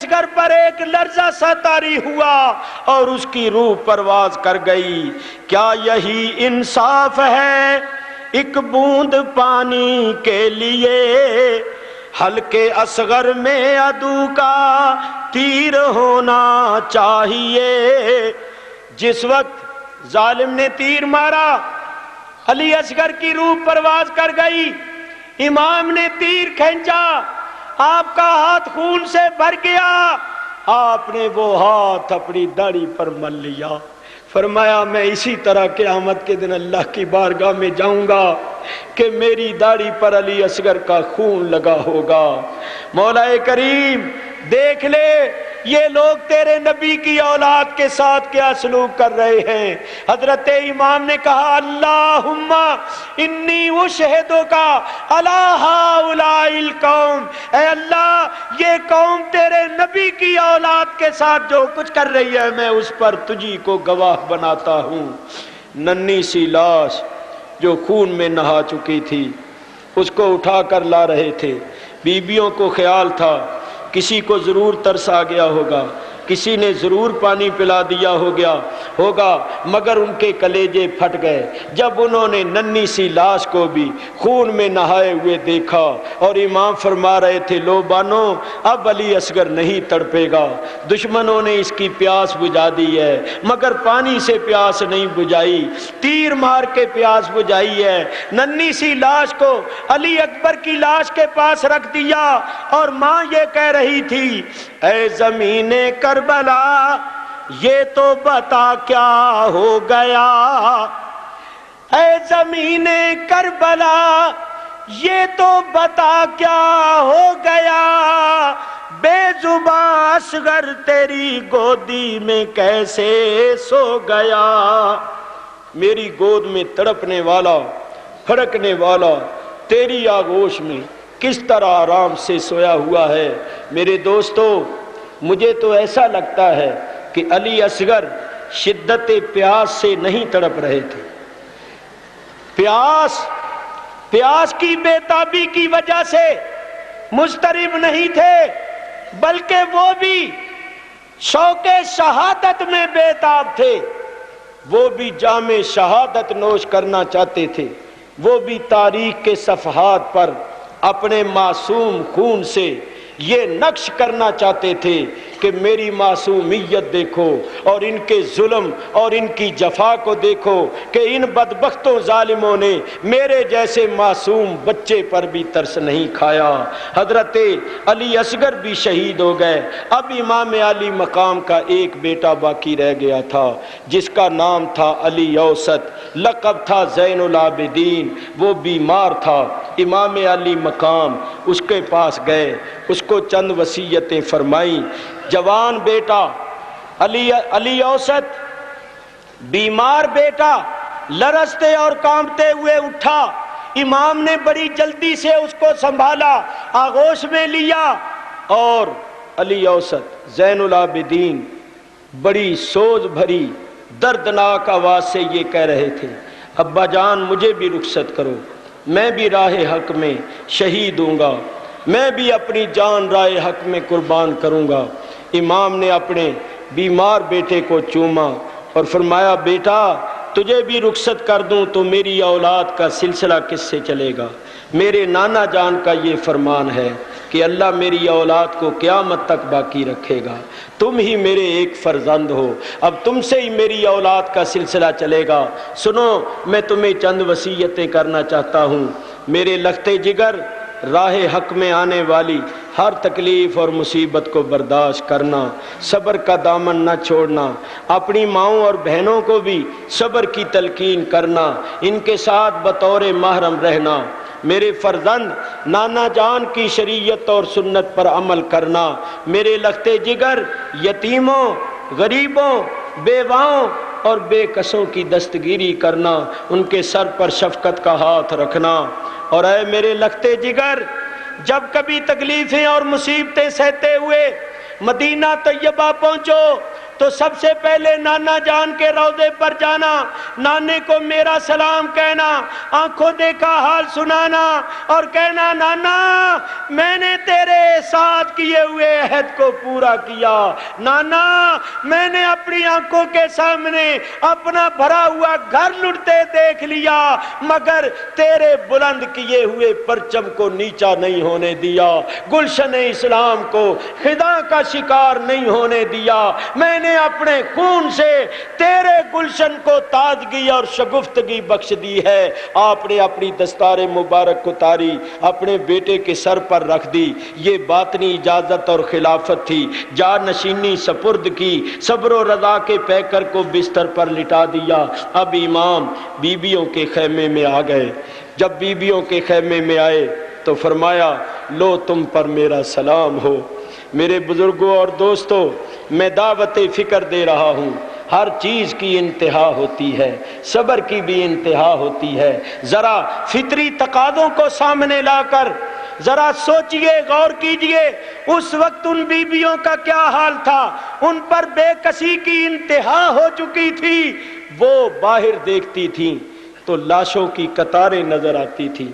اصغر پر ایک لرزہ سا طاری ہوا اور اس کی روح پرواز کر گئی۔ کیا یہی انصاف ہے ایک بوند پانی کے لیے؟ حلقے اصغر میں عدو کا تیر ہونا چاہیے۔ جس وقت ظالم نے تیر مارا، علی اصغر کی روح پرواز کر گئی۔ امام نے تیر کھینچا، آپ کا ہاتھ خون سے بھر گیا۔ آپ نے وہ ہاتھ اپنی داڑھی پر مل لیا، فرمایا میں اسی طرح قیامت کے دن اللہ کی بارگاہ میں جاؤں گا کہ میری داڑھی پر علی اصغر کا خون لگا ہوگا۔ مولا کریم دیکھ لے یہ لوگ تیرے نبی کی اولاد کے ساتھ کیا سلوک کر رہے ہیں۔ حضرت امام نے کہا اللہم انی اشہدک علی ہؤلاء القوم، اے اللہ یہ قوم تیرے نبی کی اولاد کے ساتھ جو کچھ کر رہی ہے میں اس پر تجھی کو گواہ بناتا ہوں۔ ننھی سی لاش جو خون میں نہا چکی تھی اس کو اٹھا کر لا رہے تھے۔ بیویوں کو خیال تھا کسی کو ضرور ترس آ گیا ہوگا، کسی نے ضرور پانی پلا دیا ہوگا، مگر ان کے کلیجے پھٹ گئے جب انہوں نے ننھی سی لاش کو بھی خون میں نہائے ہوئے دیکھا۔ اور امام فرما رہے تھے لو بانو اب علی اصغر نہیں تڑپے گا، دشمنوں نے اس کی پیاس بجھا دی ہے مگر پانی سے پیاس نہیں بجھائی، تیر مار کے پیاس بجھائی ہے۔ ننھی سی لاش کو علی اکبر کی لاش کے پاس رکھ دیا اور ماں یہ کہہ رہی تھی اے زمین کربلا یہ تو بتا کیا ہو گیا، اے زمین کربلا یہ تو بتا کیا ہو گیا، بے زباں اصغر تیری گودی میں کیسے سو گیا۔ میری گود میں تڑپنے والا پھڑکنے والا تیری آغوش میں کس طرح آرام سے سویا ہوا ہے۔ میرے دوستو مجھے تو ایسا لگتا ہے کہ علی اصغر شدت پیاس سے نہیں تڑپ رہے تھے، پیاس کی بے تابی کی وجہ سے مضطرب نہیں تھے، بلکہ وہ بھی شوق شہادت میں بے تاب تھے، وہ بھی جام شہادت نوش کرنا چاہتے تھے، وہ بھی تاریخ کے صفحات پر اپنے معصوم خون سے یہ نقش کرنا چاہتے تھے کہ میری معصومیت دیکھو اور ان کے ظلم اور ان کی جفا کو دیکھو کہ ان بدبختوں ظالموں نے میرے جیسے معصوم بچے پر بھی ترس نہیں کھایا۔ حضرت علی اصغر بھی شہید ہو گئے، اب امام علی مقام کا ایک بیٹا باقی رہ گیا تھا جس کا نام تھا علی اوسط، لقب تھا زین العابدین۔ وہ بیمار تھا، امام علی مقام اس کے پاس گئے، اس کو چند وصیتیں فرمائیں۔ جوان بیٹا علی اوسط بیمار بیٹا لرزتے اور کانپتے ہوئے اٹھا، امام نے بڑی جلدی سے اس کو سنبھالا، آغوش میں لیا، اور علی اوسط زین العابدین بڑی سوز بھری دردناک آواز سے یہ کہہ رہے تھے ابا جان مجھے بھی رخصت کرو، میں بھی راہ حق میں شہید ہوں گا، میں بھی اپنی جان راہ حق میں قربان کروں گا۔ امام نے اپنے بیمار بیٹے کو چوما اور فرمایا بیٹا تجھے بھی رخصت کر دوں تو میری اولاد کا سلسلہ کس سے چلے گا؟ میرے نانا جان کا یہ فرمان ہے کہ اللہ میری اولاد کو قیامت تک باقی رکھے گا، تم ہی میرے ایک فرزند ہو، اب تم سے ہی میری اولاد کا سلسلہ چلے گا۔ سنو میں تمہیں چند وصیتیں کرنا چاہتا ہوں۔ میرے لخت جگر راہ حق میں آنے والی ہر تکلیف اور مصیبت کو برداشت کرنا، صبر کا دامن نہ چھوڑنا، اپنی ماؤں اور بہنوں کو بھی صبر کی تلقین کرنا، ان کے ساتھ بطور محرم رہنا، میرے فرزند نانا جان کی شریعت اور سنت پر عمل کرنا، میرے لخت جگر یتیموں، غریبوں، بیواؤں اور بے کسوں کی دستگیری کرنا، ان کے سر پر شفقت کا ہاتھ رکھنا۔ اور اے میرے لخت جگر جب کبھی تکلیفیں اور مصیبتیں سہتے ہوئے مدینہ طیبہ پہنچو تو سب سے پہلے نانا جان کے روضے پر جانا، نانے کو میرا سلام کہنا، آنکھوں دیکھا حال سنانا، اور کہنا نانا میں نے تیرے ساتھ کیے ہوئے عہد کو پورا کیا، نانا میں نے اپنی آنکھوں کے سامنے اپنا بھرا ہوا گھر لٹتے دیکھ لیا مگر تیرے بلند کیے ہوئے پرچم کو نیچا نہیں ہونے دیا، گلشن اسلام کو خدا کا شکار نہیں ہونے دیا، میں نے اپنے خون سے تیرے گلشن کو تازگی اور شگفتگی بخش دی ہے۔ آپ نے اپنی دستار مبارک اتاری، اپنے بیٹے کے سر پر رکھ دی، یہ باطنی اجازت اور خلافت تھی، جانشینی سپرد کی، صبر و رضا کے پیکر کو بستر پر لٹا دیا۔ اب امام بیبیوں کے خیمے میں آ گئے، جب بیبیوں کے خیمے میں آئے تو فرمایا لو تم پر میرا سلام ہو۔ میرے بزرگوں اور دوستوں، میں دعوت فکر دے رہا ہوں، ہر چیز کی انتہا ہوتی ہے، صبر کی بھی انتہا ہوتی ہے۔ ذرا فطری تقاضوں کو سامنے لا کر ذرا سوچئے، غور کیجئے، اس وقت ان بیبیوں کا کیا حال تھا، ان پر بے کسی کی انتہا ہو چکی تھی۔ وہ باہر دیکھتی تھیں تو لاشوں کی قطاریں نظر آتی تھیں،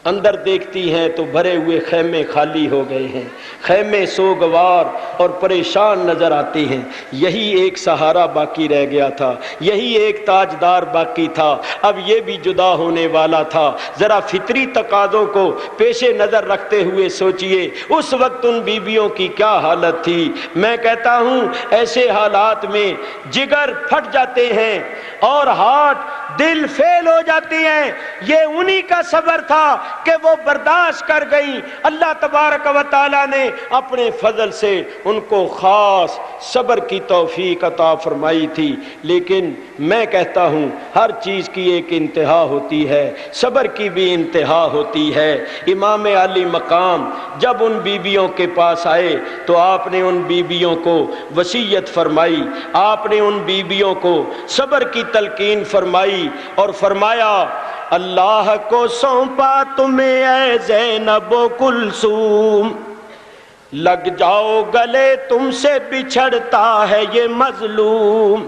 اندر دیکھتی ہیں تو بھرے ہوئے خیمے خالی ہو گئے ہیں، خیمے سوگوار اور پریشان نظر آتے ہیں۔ یہی ایک سہارا باقی رہ گیا تھا، یہی ایک تاجدار باقی تھا، اب یہ بھی جدا ہونے والا تھا۔ ذرا فطری تقاضوں کو پیش نظر رکھتے ہوئے سوچئے اس وقت ان بیبیوں کی کیا حالت تھی۔ میں کہتا ہوں ایسے حالات میں جگر پھٹ جاتے ہیں اور ہارٹ دل فیل ہو جاتی ہیں۔ یہ انہی کا صبر تھا کہ وہ برداشت کر گئی، اللہ تبارک و تعالی نے اپنے فضل سے ان کو خاص صبر کی توفیق عطا فرمائی تھی۔ لیکن میں کہتا ہوں ہر چیز کی ایک انتہا ہوتی ہے، صبر کی بھی انتہا ہوتی ہے۔ امام علی مقام جب ان بیبیوں کے پاس آئے تو آپ نے ان بیبیوں کو وصیت فرمائی، آپ نے ان بیبیوں کو صبر کی تلقین فرمائی اور فرمایا اللہ کو سونپا تمہیں اے زینب و کلثوم، لگ جاؤ گلے تم سے بچھڑتا ہے یہ مظلوم،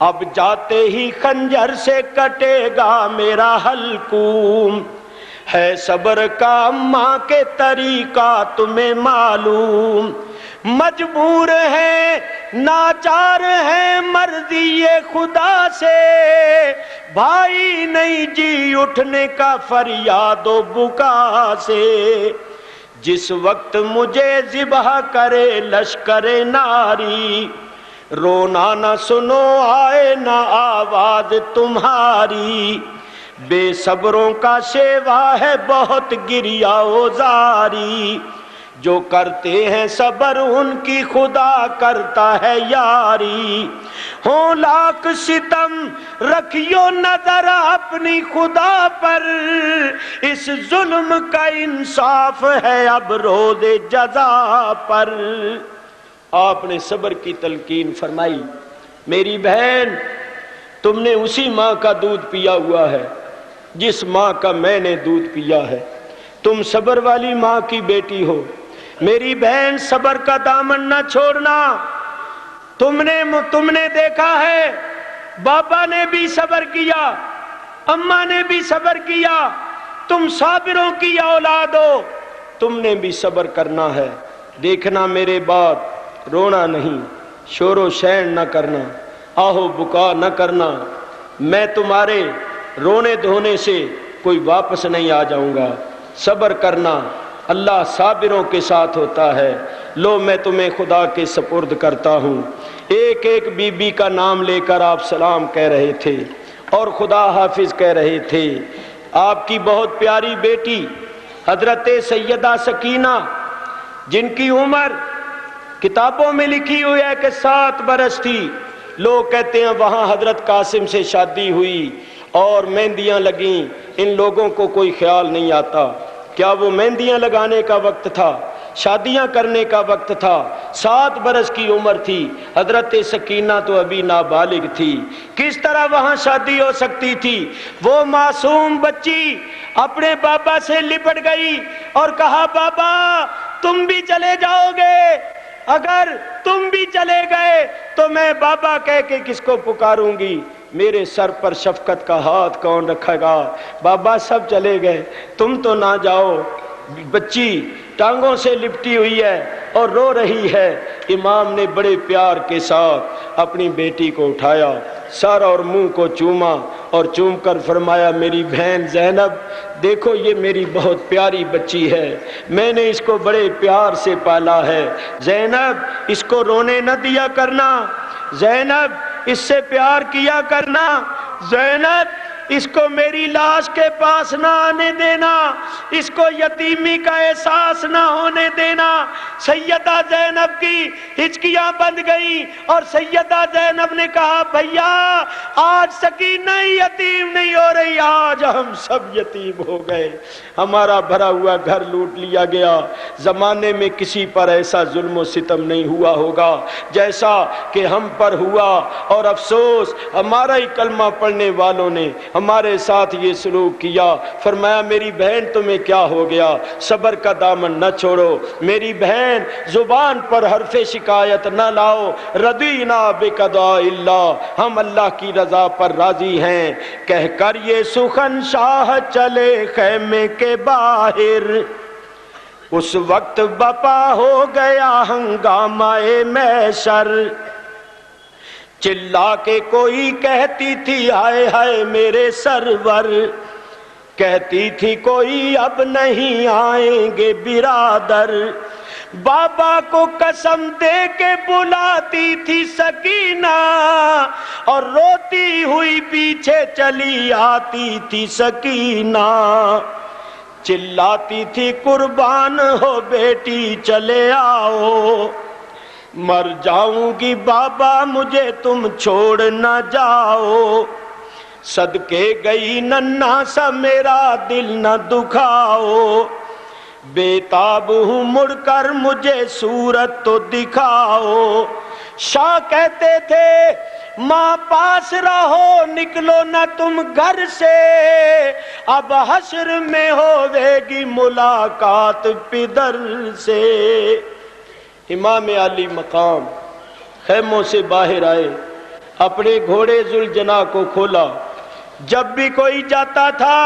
اب جاتے ہی خنجر سے کٹے گا میرا حلقوم، ہے صبر کا اماں کے طریقہ تمہیں معلوم، مجبور ہے ناچار ہے مرضی خدا سے، بھائی نہیں جی اٹھنے کا فریاد و بکا سے، جس وقت مجھے ذبح کرے لشکر ناری، رونا نہ سنو آئے نہ آواز تمہاری، بے صبروں کا شیوا ہے بہت گریا و زاری، جو کرتے ہیں صبر ان کی خدا کرتا ہے یاری، ہوں لاکھ ستم رکھیو نظر اپنی خدا پر، اس ظلم کا انصاف ہے اب روز جزا پر۔ آپ نے صبر کی تلقین فرمائی، میری بہن تم نے اسی ماں کا دودھ پیا ہوا ہے جس ماں کا میں نے دودھ پیا ہے، تم صبر والی ماں کی بیٹی ہو، میری بہن صبر کا دامن نہ چھوڑنا۔ تم نے دیکھا ہے بابا نے بھی صبر کیا، اماں نے بھی صبر کیا، تم صابروں کی اولاد ہو، تم نے بھی صبر کرنا ہے۔ دیکھنا میرے بات، رونا نہیں، شور و شین نہ کرنا، آہو بکا نہ کرنا، میں تمہارے رونے دھونے سے کوئی واپس نہیں آ جاؤں گا، صبر کرنا، اللہ صابروں کے ساتھ ہوتا ہے۔ لو میں تمہیں خدا کے سپرد کرتا ہوں۔ ایک ایک بی بی کا نام لے کر آپ سلام کہہ رہے تھے اور خدا حافظ کہہ رہے تھے۔ آپ کی بہت پیاری بیٹی حضرت سیدہ سکینہ، جن کی عمر کتابوں میں لکھی ہوئی ہے کہ 7 برس تھی، لوگ کہتے ہیں وہاں حضرت قاسم سے شادی ہوئی اور مہندیاں لگیں، ان لوگوں کو کوئی خیال نہیں آتا کیا وہ مہندیاں لگانے کا وقت تھا، شادیاں کرنے کا وقت تھا؟ 7 برس کی عمر تھی، حضرت سکینہ تو ابھی نابالغ تھی، کس طرح وہاں شادی ہو سکتی تھی؟ وہ معصوم بچی اپنے بابا سے لپٹ گئی اور کہا بابا تم بھی چلے جاؤ گے، اگر تم بھی چلے گئے تو میں بابا کہہ کے کس کو پکاروں گی؟ میرے سر پر شفقت کا ہاتھ کون رکھے گا؟ بابا سب چلے گئے، تم تو نہ جاؤ۔ بچی ٹانگوں سے لپٹی ہوئی ہے اور رو رہی ہے۔ امام نے بڑے پیار کے ساتھ اپنی بیٹی کو اٹھایا، سر اور منہ کو چوما اور چوم کر فرمایا میری بہن زینب دیکھو یہ میری بہت پیاری بچی ہے، میں نے اس کو بڑے پیار سے پالا ہے، زینب اس کو رونے نہ دیا کرنا، زینب اس سے پیار کیا کرنا، زینب اس کو میری لاش کے پاس نہ آنے دینا، اس کو یتیمی کا احساس نہ ہونے دینا۔ سیدہ زینب کی ہچکیاں بند گئیں اور سیدہ زینب نے کہا بھیا آج سکینہ یتیم نہیں ہو رہی، آج ہم سب یتیم ہو گئے، ہمارا بھرا ہوا گھر لوٹ لیا گیا۔ زمانے میں کسی پر ایسا ظلم و ستم نہیں ہوا ہوگا جیسا کہ ہم پر ہوا، اور افسوس ہمارا ہی کلمہ پڑھنے والوں نے ہمارے ساتھ یہ سلوک کیا۔ فرمایا میری بہن تمہیں کیا ہو گیا؟ صبر کا دامن نہ چھوڑو میری بہن، زبان پر حرف شکایت نہ لاؤ، رضینا بقضاء اللہ، ہم اللہ کی رضا پر راضی ہیں۔ کہہ کر یہ سخن شاہ چلے خیمے کے باہر، اس وقت بپا ہو گیا ہنگامہ محشر، چلا کے کوئی کہتی تھی ہائے ہائے میرے سرور، کہتی تھی کوئی اب نہیں آئیں گے برادر، بابا کو قسم دے کے بلاتی تھی سکینہ، اور روتی ہوئی پیچھے چلی آتی تھی سکینہ، چلاتی تھی قربان ہو بیٹی چلے آؤ، مر جاؤں گی بابا مجھے تم چھوڑ نہ جاؤ، صدقے گئی ننھا سا میرا دل نہ دکھاؤ، بے تاب ہوں مڑ کر مجھے صورت تو دکھاؤ۔ شاہ کہتے تھے ماں پاس رہو نکلو نہ تم گھر سے، اب حشر میں ہوے گی ملاقات پدر سے۔ امام علی مقام خیموں سے باہر آئے، اپنے گھوڑے ذوالجناح کو کھولا، جب بھی کوئی جاتا تھا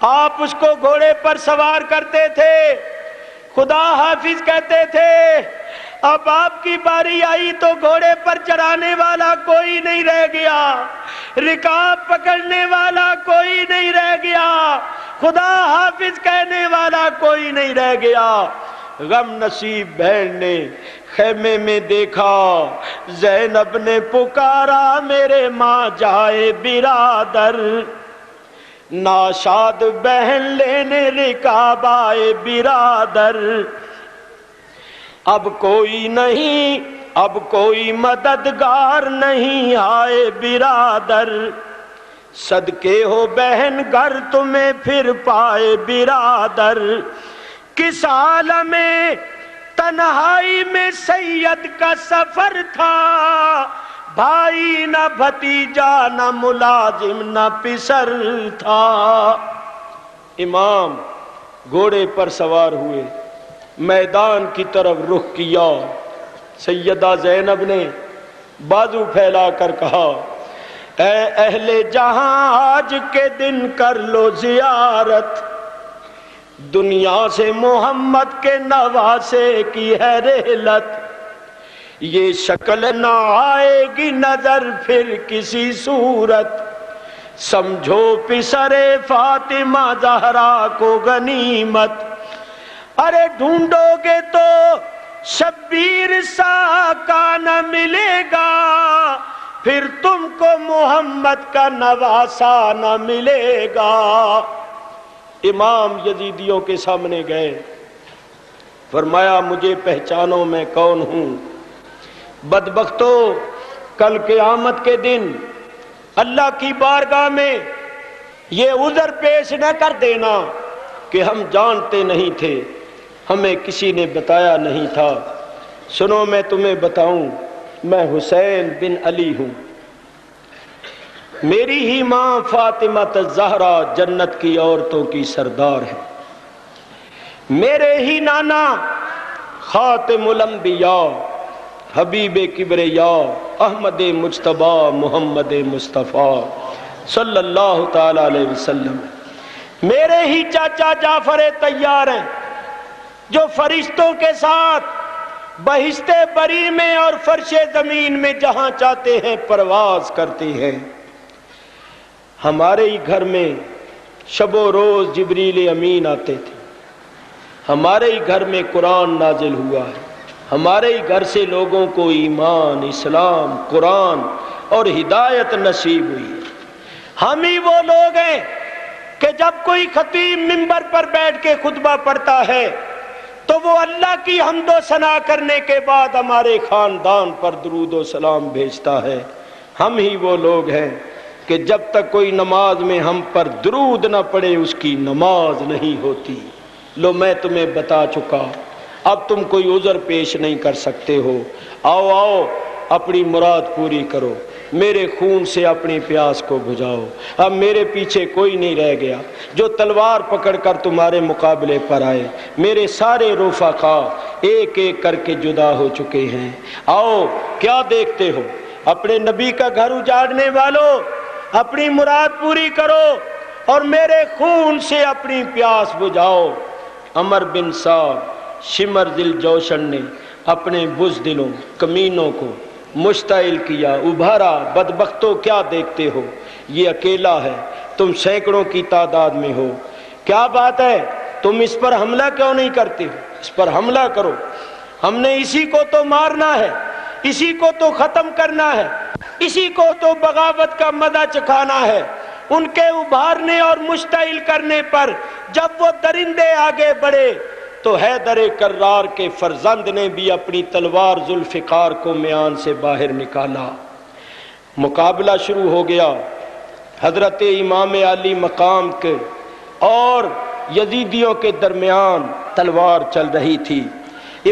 آپ اس کو گھوڑے پر سوار کرتے تھے۔ خدا حافظ کہتے تھے اب آپ کی باری آئی تو گھوڑے پر چڑھانے والا کوئی نہیں رہ گیا، رکاب پکڑنے والا کوئی نہیں رہ گیا، خدا حافظ کہنے والا کوئی نہیں رہ گیا۔ غم نصیب بہن نے خیمے میں دیکھا، زینب نے پکارا میرے ماں جائے برادر، ناشاد بہن لینے رکاب آئے برادر، اب کوئی نہیں اب کوئی مددگار نہیں آئے برادر، صدقے ہو بہن گھر تمہیں پھر پائے برادر، کس عالم تنہائی میں سید کا سفر تھا، بھائی نہ بھتیجا نہ ملازم نہ پسر تھا۔ امام گھوڑے پر سوار ہوئے، میدان کی طرف رخ کیا، سیدہ زینب نے بازو پھیلا کر کہا اے اہل جہاں آج کے دن کر لو زیارت، دنیا سے محمد کے نواسے کی ہے رحلت، یہ شکل نہ آئے گی نظر پھر کسی صورت، سمجھو پسر فاطمہ زہرا کو غنیمت، ارے ڈھونڈو گے تو شبیر سا کا نہ ملے گا، پھر تم کو محمد کا نواسا نہ ملے گا۔ امام یزیدیوں کے سامنے گئے، فرمایا مجھے پہچانو میں کون ہوں، بدبختو کل قیامت کے دن اللہ کی بارگاہ میں یہ عذر پیش نہ کر دینا کہ ہم جانتے نہیں تھے، ہمیں کسی نے بتایا نہیں تھا۔ سنو میں تمہیں بتاؤں، میں حسین بن علی ہوں، میری ہی ماں فاطمہ الزہرا جنت کی عورتوں کی سردار ہے، میرے ہی نانا خاتم الانبیاء حبیب کبریاء احمد مجتبی محمد مصطفیٰ صلی اللہ تعالی علیہ وسلم۔ میرے ہی چاچا جعفر طیار ہیں جو فرشتوں کے ساتھ بہشت بری میں اور فرش زمین میں جہاں چاہتے ہیں پرواز کرتے ہیں۔ ہمارے ہی گھر میں شب و روز جبریل امین آتے تھے، ہمارے ہی گھر میں قرآن نازل ہوا ہے، ہمارے ہی گھر سے لوگوں کو ایمان، اسلام، قرآن اور ہدایت نصیب ہوئی ہے۔ ہم ہی وہ لوگ ہیں کہ جب کوئی خطیب منبر پر بیٹھ کے خطبہ پڑھتا ہے تو وہ اللہ کی حمد و ثنا کرنے کے بعد ہمارے خاندان پر درود و سلام بھیجتا ہے۔ ہم ہی وہ لوگ ہیں کہ جب تک کوئی نماز میں ہم پر درود نہ پڑے اس کی نماز نہیں ہوتی۔ لو میں تمہیں بتا چکا، اب تم کوئی عذر پیش نہیں کر سکتے ہو۔ آؤ آؤ اپنی مراد پوری کرو، میرے خون سے اپنی پیاس کو بجھاؤ۔ اب میرے پیچھے کوئی نہیں رہ گیا جو تلوار پکڑ کر تمہارے مقابلے پر آئے۔ میرے سارے رفقا ایک ایک کر کے جدا ہو چکے ہیں۔ آؤ کیا دیکھتے ہو؟ اپنے نبی کا گھر اجاڑنے والوں، اپنی مراد پوری کرو اور میرے خون سے اپنی پیاس بجھاؤ۔ عمر بن سعد شمر دل جوشن نے اپنے بزدلوں کمینوں کو مشتعل کیا، ابھارا۔ بدبختوں کیا دیکھتے ہو؟ یہ اکیلا ہے، تم سینکڑوں کی تعداد میں ہو۔ کیا بات ہے، تم اس پر حملہ کیوں نہیں کرتے ہو؟ اس پر حملہ کرو، ہم نے اسی کو تو مارنا ہے، اسی کو تو ختم کرنا ہے، اسی کو تو بغاوت کا مزہ چکھانا ہے۔ ان کے ابھارنے اور مشتعل کرنے پر جب وہ درندے آگے بڑھے تو حیدر کرار کے فرزند نے بھی اپنی تلوار ذوالفقار کو میان سے باہر نکالا۔ مقابلہ شروع ہو گیا۔ حضرت امام علی مقام کے اور یزیدیوں کے درمیان تلوار چل رہی تھی۔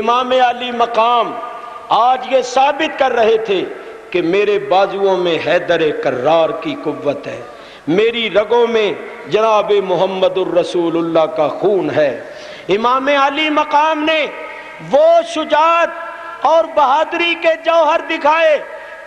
امام علی مقام آج یہ ثابت کر رہے تھے کہ میرے بازوؤں میں حیدر کرار کی قوت ہے، میری رگوں میں جناب محمد الرسول اللہ کا خون ہے۔ امام علی مقام نے وہ شجاعت اور بہادری کے جوہر دکھائے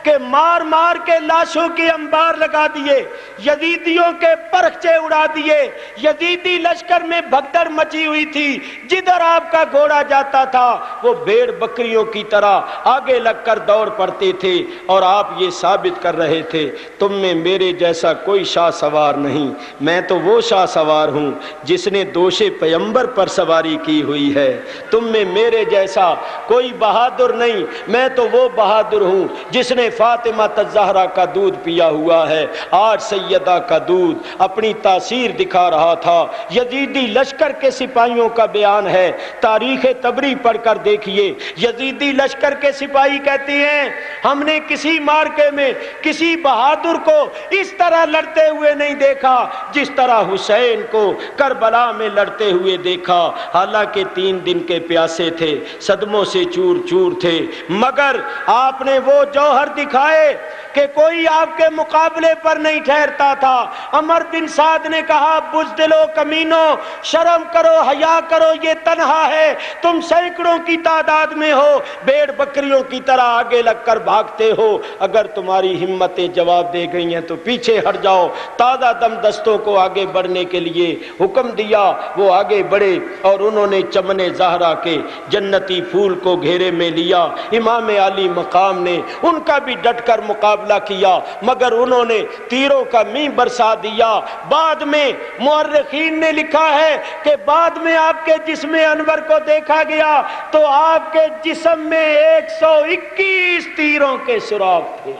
کہ مار مار کے لاشوں کی انبار لگا دیے، یزیدیوں کے پرخچے اڑا دیے۔ یزیدی لشکر میں بھگدڑ مچی ہوئی تھی، جدھر آپ کا گھوڑا جاتا تھا وہ بھیڑ بکریوں کی طرح آگے لگ کر دوڑ پڑتے تھے، اور آپ یہ ثابت کر رہے تھے تم میں میرے جیسا کوئی شاہ سوار نہیں، میں تو وہ شاہ سوار ہوں جس نے دوش پیمبر پر سواری کی ہوئی ہے۔ تم میں میرے جیسا کوئی بہادر نہیں، میں تو وہ بہادر ہوں جس نے فاطمہ الزہرا کا دودھ پیا ہوا ہے۔ آج سیدہ کا دودھ اپنی تاثیر دکھا رہا تھا۔ یزیدی لشکر کے سپاہیوں کا بیان ہے، تاریخ طبری پڑھ کر دیکھیے۔ یزیدی لشکر کے سپاہی کہتے ہیں ہم نے کسی مارکے میں کسی بہادر کو اس طرح لڑتے ہوئے نہیں دیکھا جس طرح حسین کو کربلا میں لڑتے ہوئے دیکھا۔ حالانکہ 3 دن کے پیاسے تھے، صدموں سے چور چور تھے، مگر آپ نے وہ جوہر دکھائے کہ کوئی آپ کے مقابلے پر نہیں ٹھہرتا تھا۔ عمر بن سعد نے کہا بزدلو کمینوں، شرم کرو، حیا کرو، یہ تنہا ہے، تم سینکڑوں کی تعداد میں ہو، بھیڑ بکریوں کی طرح آگے لگ کر بھاگتے ہو، اگر تمہاری ہمتیں جواب دے گئی ہیں تو پیچھے ہٹ جاؤ۔ تازہ دم دستوں کو آگے بڑھنے کے لیے حکم دیا، وہ آگے بڑھے اور انہوں نے چمن زہرا کے جنتی پھول کو گھیرے میں لیا۔ امام علی مقام نے ان کا بھی ڈٹ کر مقابلہ کیا، مگر انہوں نے تیروں کا مینہ برسا دیا۔ بعد میں مورخین نے لکھا ہے کہ بعد میں آپ کے جسم انور کو دیکھا گیا تو آپ کے جسم میں 121 تیروں کے سراغ تھے۔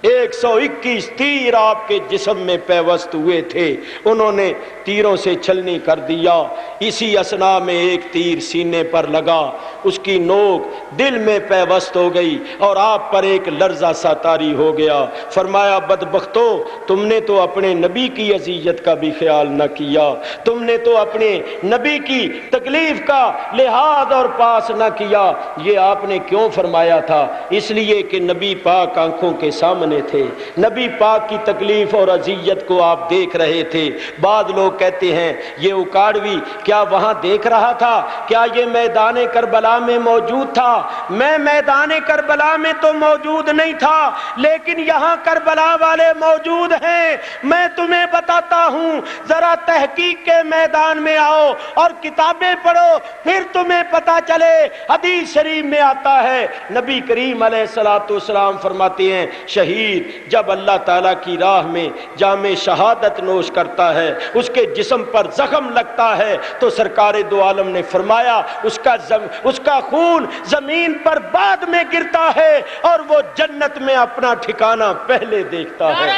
121 تیر آپ کے جسم میں پیوست ہوئے تھے۔ انہوں نے تیروں سے چھلنی کر دیا۔ اسی اثنا میں ایک تیر سینے پر لگا، اس کی نوک دل میں پیوست ہو گئی اور آپ پر ایک لرزہ سا طاری ہو گیا۔ فرمایا بدبختو، تم نے تو اپنے نبی کی اذیت کا بھی خیال نہ کیا، تم نے تو اپنے نبی کی تکلیف کا لحاظ اور پاس نہ کیا۔ یہ آپ نے کیوں فرمایا تھا؟ اس لیے کہ نبی پاک آنکھوں کے سامنے سامنے تھے، نبی پاک کی تکلیف اور اذیت کو آپ دیکھ رہے تھے۔ بعض لوگ کہتے ہیں یہ اکاڑوی کیا وہاں دیکھ رہا تھا؟ کیا یہ میدان کربلا میں موجود تھا؟ میں میدان کربلا میں تو موجود نہیں تھا، لیکن یہاں کربلا والے موجود ہیں۔ میں تمہیں بتاتا ہوں، ذرا تحقیق کے میدان میں آؤ اور کتابیں پڑھو، پھر تمہیں پتا چلے۔ حدیث شریف میں آتا ہے، نبی کریم علیہ السلام فرماتے ہیں شہید جب اللہ تعالیٰ کی راہ میں جام شہادت نوش کرتا ہے، اس کے جسم پر زخم لگتا ہے، تو سرکار دو عالم نے فرمایا اس کا خون زمین پر بعد میں گرتا ہے اور وہ جنت میں اپنا ٹھکانہ پہلے دیکھتا ہے۔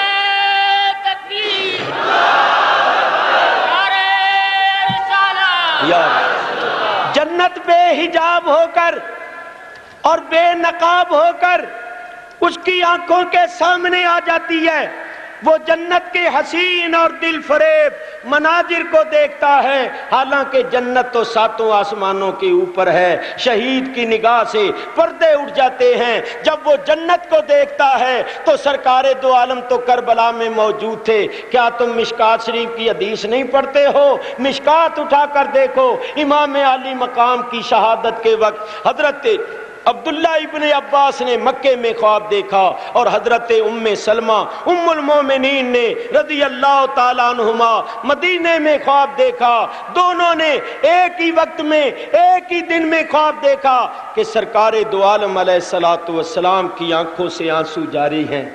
جنت بے حجاب ہو کر اور بے نقاب ہو کر اس کی آنکھوں کے سامنے آ جاتی ہے، وہ جنت کے حسین اور دل فریب مناظر کو دیکھتا ہے، حالانکہ جنت تو ساتوں آسمانوں کے اوپر ہے۔ شہید کی نگاہ سے پردے اٹھ جاتے ہیں جب وہ جنت کو دیکھتا ہے۔ تو سرکار دو عالم تو کربلا میں موجود تھے۔ کیا تم مشکات شریف کی حدیث نہیں پڑھتے ہو؟ مشکات اٹھا کر دیکھو، امام عالی مقام کی شہادت کے وقت حضرت عبداللہ ابن عباس نے مکے میں خواب دیکھا اور حضرت ام سلمہ ام المومنین نے رضی اللہ تعالیٰ عنہما مدینے میں خواب دیکھا۔ دونوں نے ایک ہی وقت میں ایک ہی دن میں خواب دیکھا کہ سرکار دو عالم علیہ السلام کی آنکھوں سے آنسو جاری ہیں۔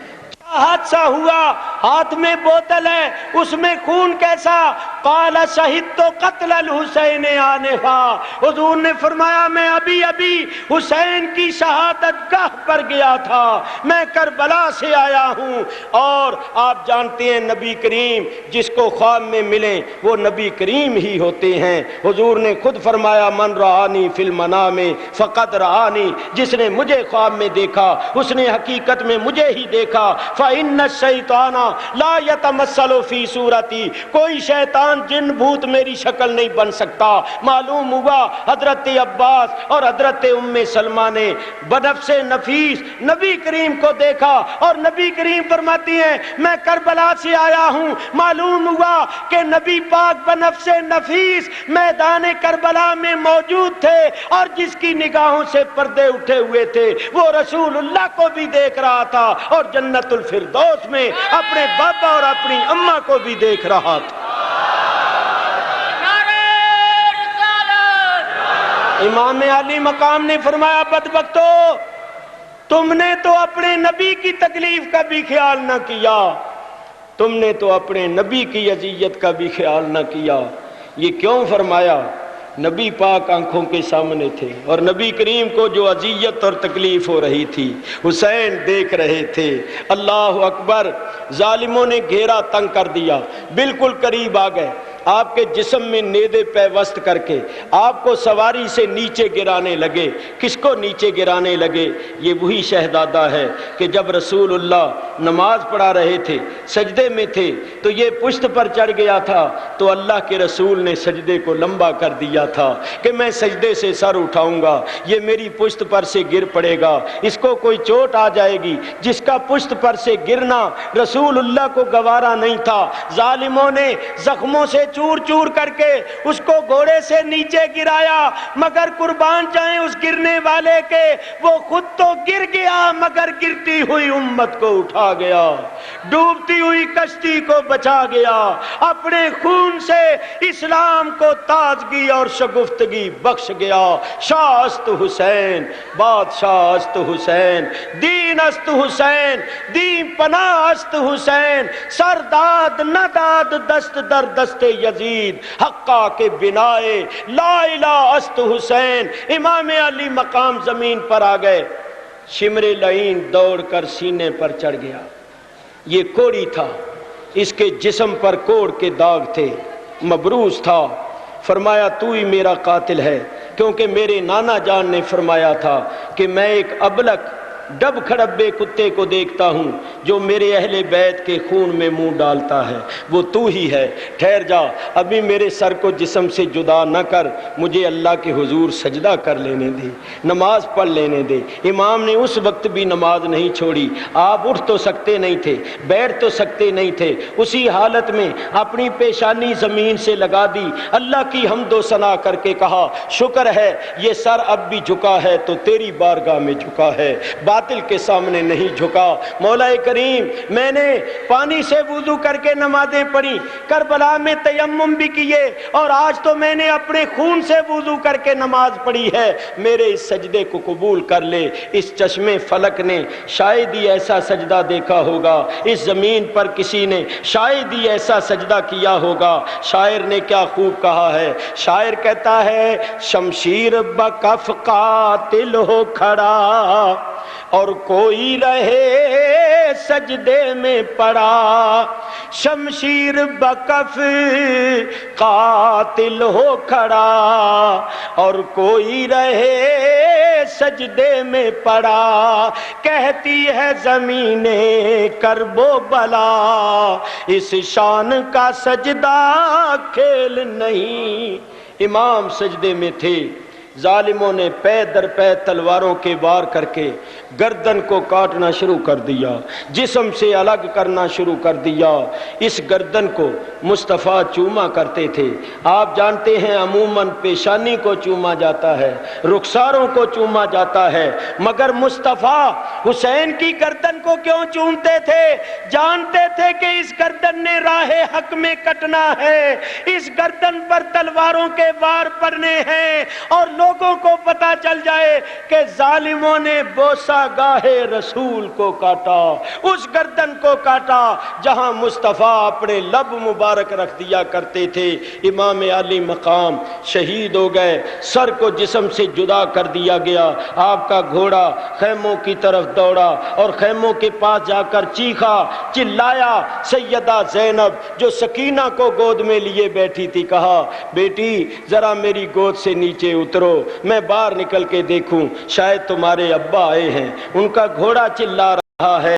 حادثہ ہوا، ہاتھ میں بوتل ہے، اس میں خون کیسا؟ قال شہدت قتل الحسین آنفا، حضور نے فرمایا میں ابھی حسین کی شہادت گاہ پر گیا تھا، میں کربلا سے آیا ہوں۔ اور آپ جانتے ہیں نبی کریم جس کو خواب میں ملیں وہ نبی کریم ہی ہوتے ہیں۔ حضور نے خود فرمایا من رآنی فی المنام فقد رآنی، جس نے مجھے خواب میں دیکھا اس نے حقیقت میں مجھے ہی دیکھا۔ فإن الشیطان لا يتمثل فی صورتی، کوئی شیطان جن بھوت میری شکل نہیں بن سکتا۔ معلوم ہوا حضرت عباس اور حضرت ام سلمہ نے بنفس نفیس نبی کریم کو دیکھا اور نبی کریم فرماتی ہیں میں کربلا سے آیا ہوں۔ معلوم ہوا کہ نبی پاک بنفس نفیس میدان کربلا میں موجود تھے اور جس کی نگاہوں سے پردے اٹھے ہوئے تھے وہ رسول اللہ کو بھی دیکھ رہا تھا اور جنت الفردوس میں اپنے بابا اور اپنی اماں کو بھی دیکھ رہا تھا۔ امام علی مقام نے فرمایا بدبختو، تم نے تو اپنے نبی کی تکلیف کا بھی خیال نہ کیا، تم نے تو اپنے نبی کی اذیت کا بھی خیال نہ کیا۔ یہ کیوں فرمایا؟ نبی پاک آنکھوں کے سامنے تھے اور نبی کریم کو جو اذیت اور تکلیف ہو رہی تھی حسین دیکھ رہے تھے۔ اللہ اکبر! ظالموں نے گھیرا تنگ کر دیا، بالکل قریب آ گئے، آپ کے جسم میں نیزے پیوست کر کے آپ کو سواری سے نیچے گرانے لگے۔ کس کو نیچے گرانے لگے؟ یہ وہی شہزادہ ہے کہ جب رسول اللہ نماز پڑھا رہے تھے سجدے میں تھے تو یہ پشت پر چڑھ گیا تھا، تو اللہ کے رسول نے سجدے کو لمبا کر دیا تھا کہ میں سجدے سے سر اٹھاؤں گا، یہ میری پشت پر سے گر پڑے گا، اس کو کوئی چوٹ آ جائے گی۔ جس کا پشت پر سے گرنا رسول اللہ کو گوارا نہیں تھا، ظالموں نے زخموں سے چور چور کر کے اس کو گھوڑے سے نیچے گرایا، مگر قربان جائیں اس گرنے والے کے، وہ خود تو گر گیا مگر گرتی ہوئی امت کو اٹھا گیا، ڈوبتی ہوئی کشتی کو بچا گیا، اپنے خون سے اسلام کو تازگی اور شگفتگی بخش گیا۔ شاہ است حسین، بادشاہ است حسین، دین است حسین، دین پناہ است حسین، سرداد نداد دست در دست یزید، حقا کے بنائے لا الہ است حسین۔ امام علی مقام زمین پر آ گئے، شمر لعین دوڑ کر سینے پر چڑھ گیا۔ یہ کوڑی تھا، اس کے جسم پر کوڑ کے داغ تھے، مبروز تھا۔ فرمایا تو ہی میرا قاتل ہے، کیونکہ میرے نانا جان نے فرمایا تھا کہ میں ایک ابلک ڈب کھڑبے کتے کو دیکھتا ہوں جو میرے اہل بیت کے خون میں منہ ڈالتا ہے وہ تو ہی ہے۔ ٹھہر جا، ابھی میرے سر کو جسم سے جدا نہ کر، مجھے اللہ کے حضور سجدہ کر لینے دے، نماز پڑھ لینے دے۔ امام نے اس وقت بھی نماز نہیں چھوڑی۔ آپ اٹھ تو سکتے نہیں تھے، بیٹھ تو سکتے نہیں تھے، اسی حالت میں اپنی پیشانی زمین سے لگا دی، اللہ کی حمد و ثنا کر کے کہا شکر ہے یہ سر اب بھی جھکا ہے تو تیری بارگاہ میں جھکا ہے، باطل کے سامنے نہیں جھکا۔ مولا کریم، میں نے پانی سے وضو کر کے نمازیں پڑھی، کربلا میں تیمم بھی کیے، اور آج تو میں نے اپنے خون سے وضو کر کے نماز پڑھی ہے، میرے اس سجدے کو قبول کر لے۔ اس چشمے فلک نے شاید ہی ایسا سجدہ دیکھا ہوگا، اس زمین پر کسی نے شاید ہی ایسا سجدہ کیا ہوگا۔ شاعر نے کیا خوب کہا ہے، شاعر کہتا ہے شمشیر بکف قاتل ہو کھڑا اور کوئی رہے سجدے میں پڑا، شمشیر بکف قاتل ہو کھڑا اور کوئی رہے سجدے میں پڑا، کہتی ہے زمینیں کرب و بلا، اس شان کا سجدہ کھیل نہیں۔ امام سجدے میں تھے، ظالموں نے پے در پے تلواروں کے وار کر کے گردن کو کاٹنا شروع کر دیا، جسم سے الگ کرنا شروع کر دیا۔ اس گردن کو مصطفیٰ چوما کرتے تھے۔ آپ جانتے ہیں عموماً پیشانی کو چوما جاتا ہے، رخساروں کو چوما جاتا ہے، مگر مصطفیٰ حسین کی گردن کو کیوں چومتے تھے؟ جانتے تھے کہ اس گردن نے راہ حق میں کٹنا ہے، اس گردن پر تلواروں کے وار پڑنے ہیں، اور لوگوں کو پتا چل جائے کہ ظالموں نے بوسہ گاہ رسول کو کاٹا، اس گردن کو کاٹا جہاں مصطفیٰ اپنے لب مبارک رکھ دیا کرتے تھے۔ امام علی مقام شہید ہو گئے، سر کو جسم سے جدا کر دیا گیا۔ آپ کا گھوڑا خیموں کی طرف دوڑا اور خیموں کے پاس جا کر چیخا، چلایا۔ سیدہ زینب جو سکینہ کو گود میں لیے بیٹھی تھی کہا بیٹی ذرا میری گود سے نیچے اترو، میں باہر نکل کے دیکھوں شاید تمہارے ابا آئے ہیں۔ ان کا گھوڑا چلا رہا ہے۔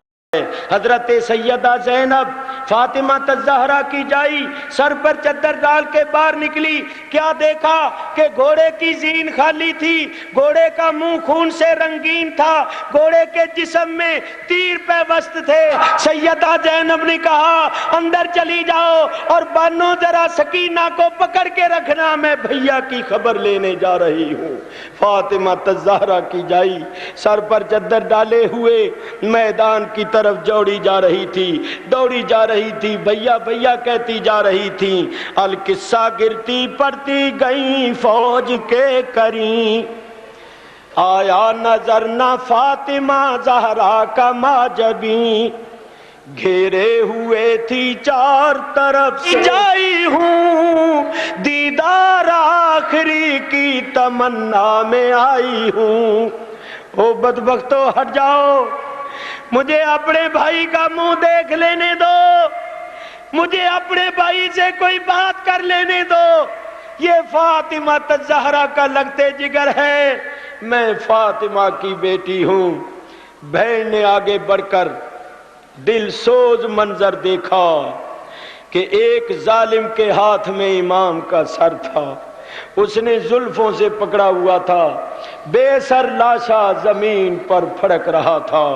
حضرت سیدہ زینب فاطمہ الزہرا کی جائی سر پر چادر ڈال کے باہر نکلی، کیا دیکھا کہ گھوڑے کی زین خالی تھی، گھوڑے کا منہ خون سے رنگین تھا، گھوڑے کے جسم میں تیر پیوست تھے۔ سیدہ زینب نے کہا اندر چلی جاؤ اور بانو ذرا سکینہ کو پکڑ کے رکھنا، میں بھیا کی خبر لینے جا رہی ہوں۔ فاطمہ الزہرا کی جائی سر پر چادر ڈالے ہوئے میدان کی طرف دوڑی جا رہی تھی، بھیا بھیا کہتی جا رہی تھی۔ القصہ گرتی پڑتی گئی فوج کے کریں، آیا نظر نہ فاطمہ زہرا کا ماجبیں، گھیرے ہوئے تھی چار طرف سے جائی ہوں، دیدار آخری کی تمنا میں آئی ہوں۔ او بدبختو ہٹ جاؤ، مجھے اپنے بھائی کا منہ دیکھ لینے دو، مجھے اپنے بھائی سے کوئی بات کر لینے دو۔ یہ فاطمہ الزہرا کا لگتے جگر ہے، میں فاطمہ کی بیٹی ہوں۔ بہن نے آگے بڑھ کر دل سوز منظر دیکھا کہ ایک ظالم کے ہاتھ میں امام کا سر تھا، اس نے زلفوں سے پکڑا ہوا تھا، بے سر لاشا زمین پر پھڑک رہا تھا۔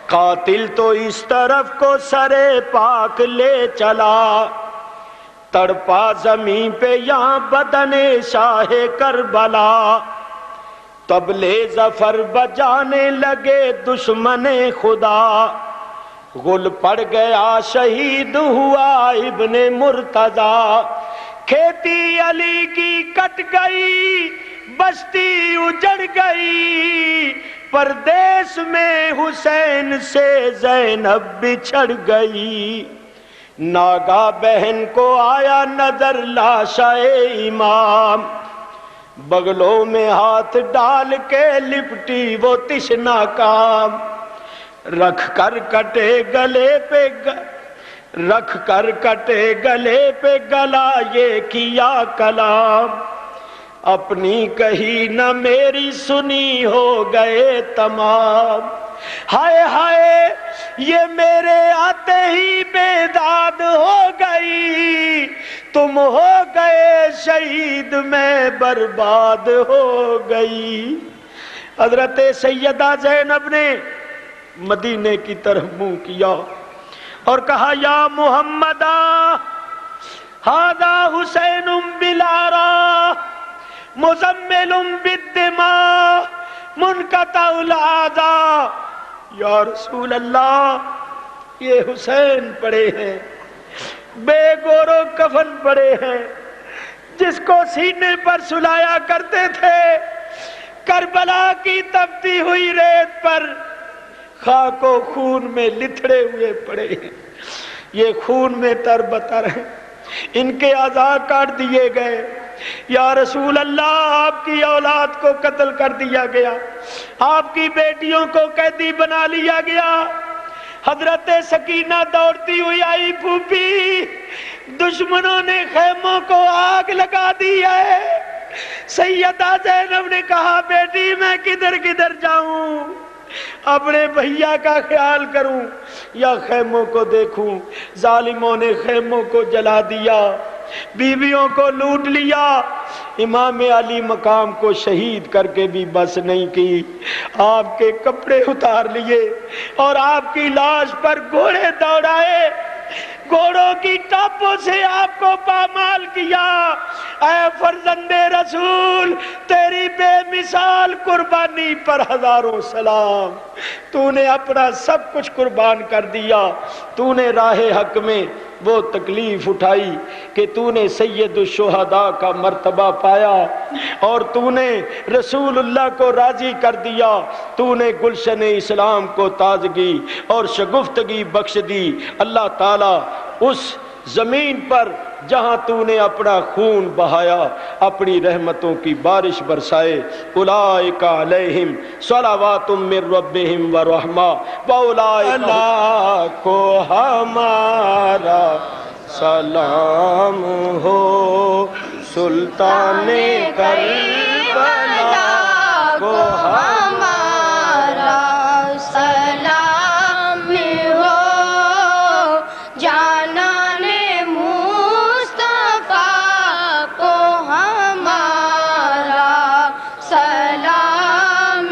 قاتل تو اس طرف کو سرے پاک لے چلا، تڑپا زمین پہ یہاں بدن شاہ کربلا، طبلِ ظفر بجانے لگے دشمن خدا، غل پڑ گیا شہید ہوا ابن مرتضیٰ، کھیتی علی کی کٹ گئی بستی اجڑ گئی، پردیس میں حسین سے زینب بچھڑ گئی، ناگا بہن کو آیا نظر لاشا امام، بغلوں میں ہاتھ ڈال کے لپٹی وہ تشنا کام، رکھ کر کٹے گلے پہ گلا یہ کیا کلام، اپنی کہی نہ میری سنی ہو گئے تمام. ہائے ہائے یہ میرے آتے ہی بیداد ہو گئی, تم ہو گئے شہید میں برباد ہو گئی. حضرت سیدہ زینب نے مدینے کی طرف منہ کیا اور کہا یا محمد ھذا حسین بلارا مزمل بالدماء منقطع الاعضاء. یا رسول اللہ یہ حسین پڑے ہیں, بے گور و کفن پڑے ہیں, جس کو سینے پر سلایا کرتے تھے, کربلا کی تپتی ہوئی ریت پر خاک و خون میں لتھڑے ہوئے پڑے ہیں. یہ خون میں تر بتر ہیں, ان کے اعضاء کاٹ دیے گئے. یا رسول اللہ آپ کی اولاد کو قتل کر دیا گیا, آپ کی بیٹیوں کو قیدی بنا لیا گیا. حضرت سکینہ دوڑتی ہوئی آئی, پھوپھی دشمنوں نے خیموں کو آگ لگا دی ہے. سیدہ زینب نے کہا بیٹی میں کدھر کدھر جاؤں, اپنے بھیا کا خیال کروں یا خیموں کو دیکھوں؟ ظالموں نے خیموں کو جلا دیا, بیویوں کو لوٹ لیا, امام علی مقام کو شہید کر کے بھی بس نہیں کی, آپ کے کپڑے اتار لیے اور آپ کی لاش پر گھوڑے دوڑائے, گھوڑوں کی ٹاپوں سے آپ کو پامال کیا. اے فرزند رسول تیری بے مثال قربانی پر ہزاروں سلام. تو نے اپنا سب کچھ قربان کر دیا, تو نے راہ حق میں وہ تکلیف اٹھائی کہ تو نے سید الشہداء کا مرتبہ پایا اور تو نے رسول اللہ کو راضی کر دیا. تو نے گلشن اسلام کو تازگی اور شگفتگی بخش دی. اللہ تعالیٰ اس زمین پر جہاں تو نے اپنا خون بہایا اپنی رحمتوں کی بارش برسائے. اولئک علیہم صلوات من ربہم ورحمہ واولئک کو ہمارا سلام ہو. سلطان کربلا کو ہمارا سلام ہو. جانان مصطفیٰ کو ہمارا سلام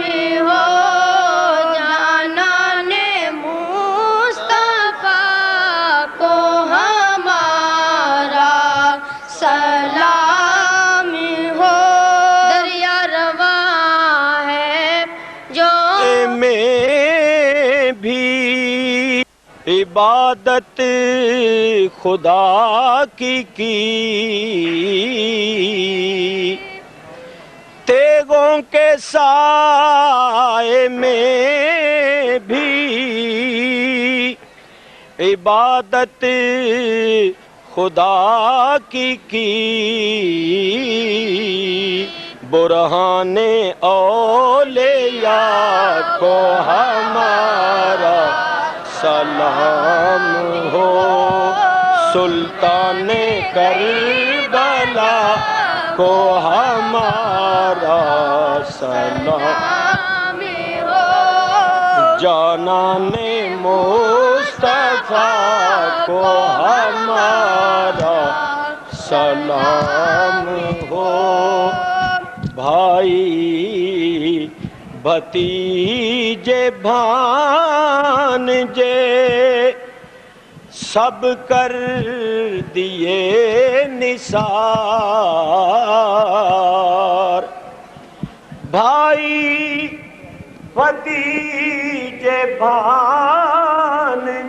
ہو. جانان مصطفیٰ کو ہمارا سلام ہو. دریا رواں ہے جو میں بھی عبادت خدا کی تیغوں کے سائے میں بھی عبادت خدا کی برہان اولیاء کو ہمارا سلام ہو. سلطان کربلا کو ہمارا سلام ہو. جانان مصطفیٰ کو ہمارا سلام ہو. بھائی بھتیجے بھانجے سب کر دیے نثار. بھائی بھتیجے بھانجے